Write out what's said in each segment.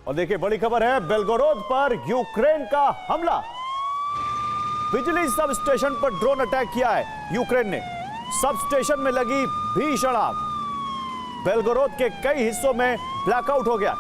और देखिए बड़ी खबर है, बेलगोरोद पर यूक्रेन का हमला। बिजली सब स्टेशन पर ड्रोन अटैक किया है यूक्रेन ने। सब स्टेशन में लगी भीषण आग। बेलगोरोद के कई हिस्सों में ब्लैकआउट हो गया।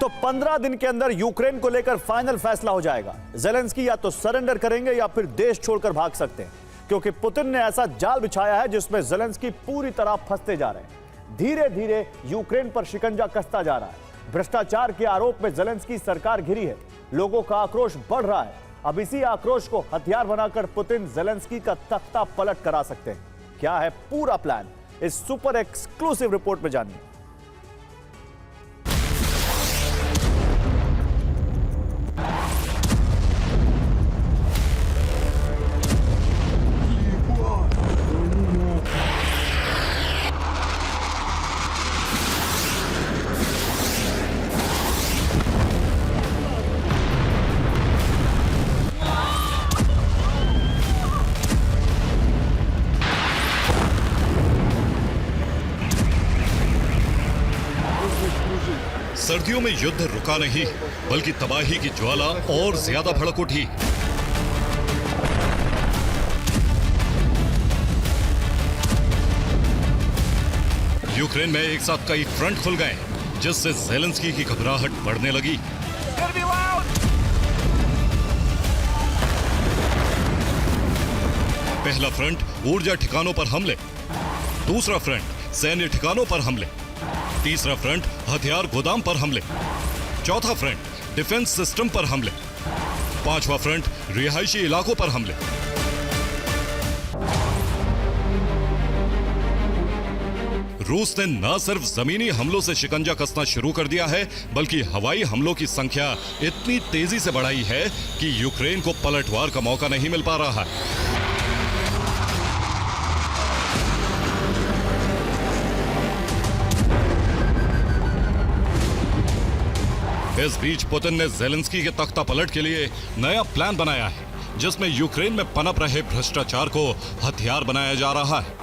तो 15 दिन के अंदर यूक्रेन को लेकर फाइनल फैसला हो जाएगा। जेलेंस्की या तो सरेंडर करेंगे या फिर देश छोड़कर भाग सकते हैं, क्योंकि पुतिन ने ऐसा जाल बिछाया है जिसमें जेलेंस्की पूरी तरह फंसते जा रहे हैं। धीरे धीरे यूक्रेन पर शिकंजा कसता जा रहा है। भ्रष्टाचार के आरोप में जेलेंस्की सरकार घिरी है। लोगों का आक्रोश बढ़ रहा है। अब इसी आक्रोश को हथियार बनाकर पुतिन जेलेंस्की का तख्ता पलट करा सकते हैं। क्या है पूरा प्लान, इस सुपर एक्सक्लूसिव रिपोर्ट में जानिए। सर्दियों में युद्ध रुका नहीं, बल्कि तबाही की ज्वाला और ज्यादा भड़क उठी। यूक्रेन में एक साथ कई फ्रंट खुल गए, जिससे जेलेंस्की की घबराहट बढ़ने लगी। पहला फ्रंट ऊर्जा ठिकानों पर हमले, दूसरा फ्रंट सैन्य ठिकानों पर हमले, तीसरा फ्रंट हथियार गोदाम पर हमले, चौथा फ्रंट डिफेंस सिस्टम पर हमले, पांचवा फ्रंट रिहायशी इलाकों पर हमले। रूस ने न सिर्फ जमीनी हमलों से शिकंजा कसना शुरू कर दिया है, बल्कि हवाई हमलों की संख्या इतनी तेजी से बढ़ाई है कि यूक्रेन को पलटवार का मौका नहीं मिल पा रहा है। इस बीच पुतिन ने जेलेंस्की के तख्ता पलट के लिए नया प्लान बनाया है, जिसमें यूक्रेन में पनप रहे भ्रष्टाचार को हथियार बनाया जा रहा है।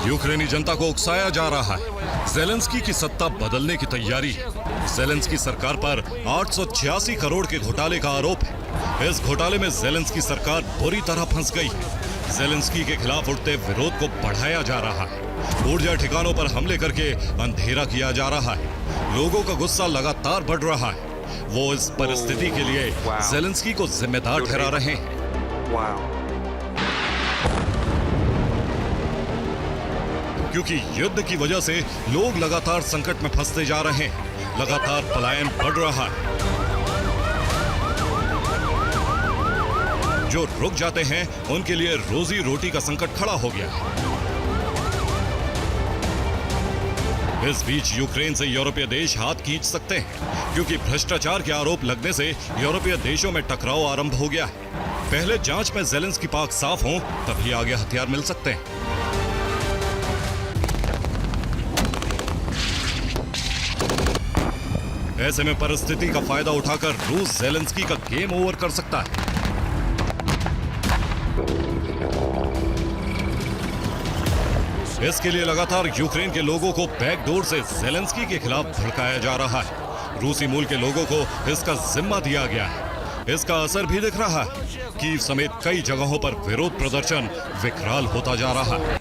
यूक्रेनी जनता को उकसाया जा रहा है। जेलेंस्की की सत्ता बदलने की तैयारी है। जेलेंस्की सरकार पर 886 करोड़ के घोटाले का आरोप है। इस घोटाले में जेलेंस्की सरकार बुरी तरह फंस गई है। जेलेंस्की के खिलाफ उठते विरोध को बढ़ाया जा रहा है। ऊर्जा ठिकानों पर हमले करके अंधेरा किया जा रहा है। लोगों का गुस्सा लगातार बढ़ रहा है। वो इस परिस्थिति के लिए जेलेंस्की को जिम्मेदार ठहरा रहे हैं। क्योंकि युद्ध की वजह से लोग लगातार संकट में फंसते जा रहे हैं। लगातार पलायन बढ़ रहा है। जो रुक जाते हैं उनके लिए रोजी रोटी का संकट खड़ा हो गया है। इस बीच यूक्रेन से यूरोपीय देश हाथ खींच सकते हैं, क्योंकि भ्रष्टाचार के आरोप लगने से यूरोपीय देशों में टकराव आरंभ हो गया है। पहले जांच में जेलेंस्की पाक साफ हो, तभी आगे हथियार मिल सकते हैं। ऐसे में परिस्थिति का फायदा उठाकर रूस जेलेंस्की का गेम ओवर कर सकता है। इसके लिए लगातार यूक्रेन के लोगों को बैकडोर से जेलेंस्की के खिलाफ भड़काया जा रहा है। रूसी मूल के लोगों को इसका जिम्मा दिया गया है। इसका असर भी दिख रहा है। कीव समेत कई जगहों पर विरोध प्रदर्शन विकराल होता जा रहा है।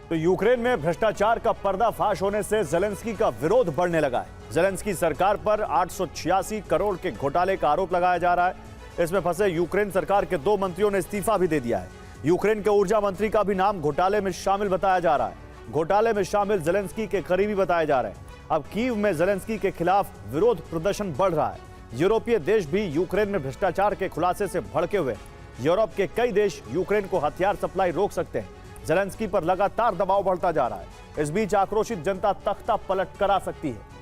तो यूक्रेन में भ्रष्टाचार का पर्दाफाश होने से जेलेंस्की का विरोध बढ़ने लगा है। जेलेंस्की सरकार पर 886 करोड़ के घोटाले का आरोप लगाया जा रहा है। इसमें फंसे यूक्रेन सरकार के 2 मंत्रियों ने इस्तीफा भी दे दिया है। यूक्रेन के ऊर्जा मंत्री का भी नाम घोटाले में शामिल बताया जा रहा है। घोटाले में शामिल जेलेंस्की के करीबी बताए जा रहे हैं। अब कीव में जेलेंस्की के खिलाफ विरोध प्रदर्शन बढ़ रहा है। यूरोपीय देश भी यूक्रेन में भ्रष्टाचार के खुलासे से भड़के हुए। यूरोप के कई देश यूक्रेन को हथियार सप्लाई रोक सकते हैं। जेलेंस्की पर लगातार दबाव बढ़ता जा रहा है। इस बीच आक्रोशित जनता तख्ता पलट करा सकती है।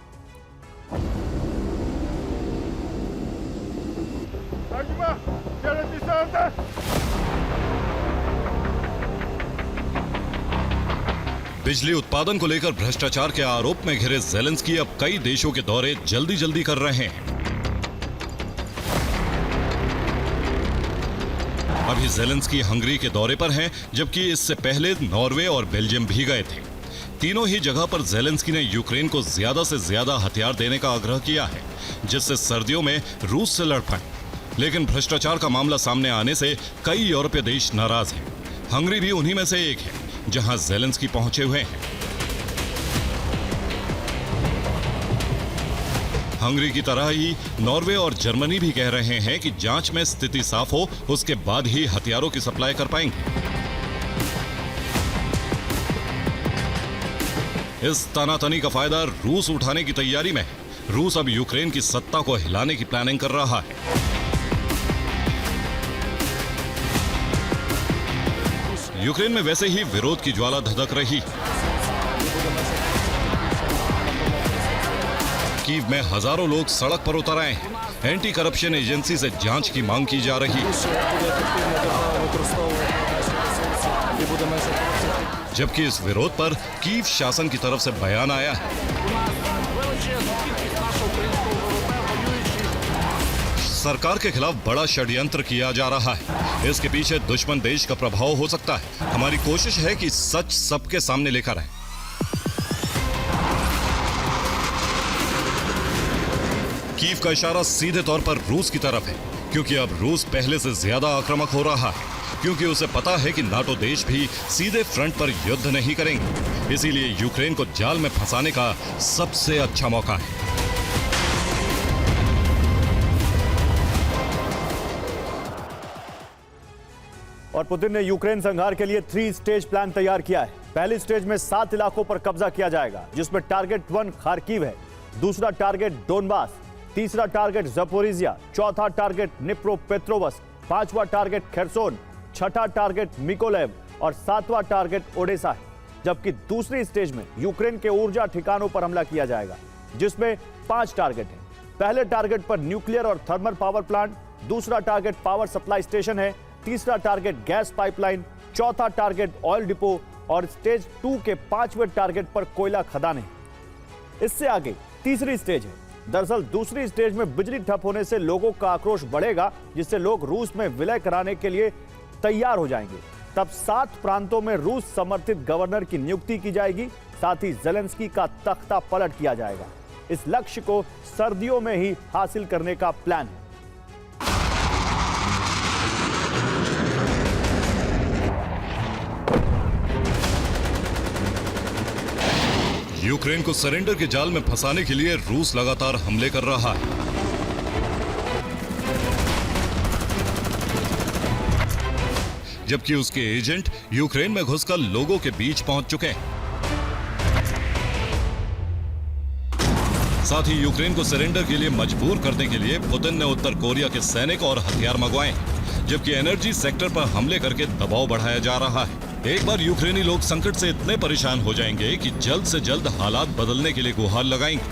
बिजली उत्पादन को लेकर भ्रष्टाचार के आरोप में घिरे जेलेंस्की अब कई देशों के दौरे जल्दी कर रहे हैं। अभी ज़ेलेंस्की हंगरी के दौरे पर हैं, जबकि इससे पहले नॉर्वे और बेल्जियम भी गए थे। तीनों ही जगह पर ज़ेलेंस्की ने यूक्रेन को ज्यादा से ज्यादा हथियार देने का आग्रह किया है, जिससे सर्दियों में रूस से लड़ पाए। लेकिन भ्रष्टाचार का मामला सामने आने से कई यूरोपीय देश नाराज हैं। हंगरी भी उन्हीं में से एक है, जहां ज़ेलेंस्की पहुंचे हुए हैं। हंगरी की तरह ही नॉर्वे और जर्मनी भी कह रहे हैं कि जांच में स्थिति साफ हो, उसके बाद ही हथियारों की सप्लाई कर पाएंगे। इस तनातनी का फायदा रूस उठाने की तैयारी में है। रूस अब यूक्रेन की सत्ता को हिलाने की प्लानिंग कर रहा है। यूक्रेन में वैसे ही विरोध की ज्वाला धधक रही। कीव में हजारों लोग सड़क पर उतर आए हैं। एंटी करप्शन एजेंसी से जांच की मांग की जा रही है, जबकि इस विरोध पर कीव शासन की तरफ से बयान आया है। सरकार के खिलाफ बड़ा षड्यंत्र किया जा रहा है। इसके पीछे दुश्मन देश का प्रभाव हो सकता है। हमारी कोशिश है कि सच सबके सामने लेकर आए। कीव का इशारा सीधे तौर पर रूस की तरफ है, क्योंकि अब रूस पहले से ज्यादा आक्रामक हो रहा है, क्योंकि उसे पता है कि नाटो देश भी सीधे फ्रंट पर युद्ध नहीं करेंगे। इसीलिए यूक्रेन को जाल में फंसाने का सबसे अच्छा मौका है। और पुतिन ने यूक्रेन संहार के लिए 3 स्टेज प्लान तैयार किया है। पहली स्टेज में 7 इलाकों पर कब्जा किया जाएगा, जिसमें टारगेट 1 खार्किव है, दूसरा टारगेट डोनबास, तीसरा टारगेट ज़पोरिजिया, चौथा टारगेट निप्रोपेट्रोवस्क, पांचवा टारगेट खेरसोन, छठा टारगेट मिकोलेव और 7वां टारगेट ओडेसा है। जबकि दूसरी स्टेज में यूक्रेन के ऊर्जा ठिकानों पर हमला किया जाएगा, जिसमें 5 टारगेट हैं। पहले टारगेट पर न्यूक्लियर और थर्मल पावर प्लांट, दूसरा टारगेट पावर सप्लाई स्टेशन है, तीसरा टारगेट गैस पाइपलाइन, चौथा टारगेट ऑयल डिपो और स्टेज 2 के 5वें टारगेट पर कोयला खदानें। इससे आगे तीसरी स्टेज है। दरअसल दूसरी स्टेज में बिजली ठप होने से लोगों का आक्रोश बढ़ेगा, जिससे लोग रूस में विलय कराने के लिए तैयार हो जाएंगे। तब 7 प्रांतों में रूस समर्थित गवर्नर की नियुक्ति की जाएगी। साथ ही ज़ेलेंस्की का तख्ता पलट किया जाएगा। इस लक्ष्य को सर्दियों में ही हासिल करने का प्लान है। यूक्रेन को सरेंडर के जाल में फंसाने के लिए रूस लगातार हमले कर रहा है। जबकि उसके एजेंट यूक्रेन में घुसकर लोगों के बीच पहुंच चुके हैं। साथ ही यूक्रेन को सरेंडर के लिए मजबूर करने के लिए पुतिन ने उत्तर कोरिया के सैनिक और हथियार मंगवाए, जबकि एनर्जी सेक्टर पर हमले करके दबाव बढ़ाया जा रहा है। एक बार यूक्रेनी लोग संकट से इतने परेशान हो जाएंगे कि जल्द से जल्द हालात बदलने के लिए गुहार लगाएंगे।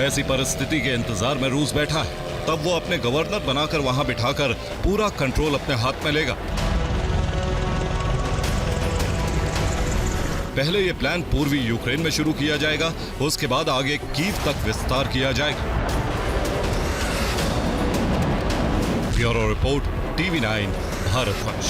ऐसी परिस्थिति के इंतजार में रूस बैठा है। तब वो अपने गवर्नर बनाकर वहां बिठाकर पूरा कंट्रोल अपने हाथ में लेगा। पहले ये प्लान पूर्वी यूक्रेन में शुरू किया जाएगा, उसके बाद आगे कीव तक विस्तार किया जाएगा। Bureau report, TV9 भारतवंश।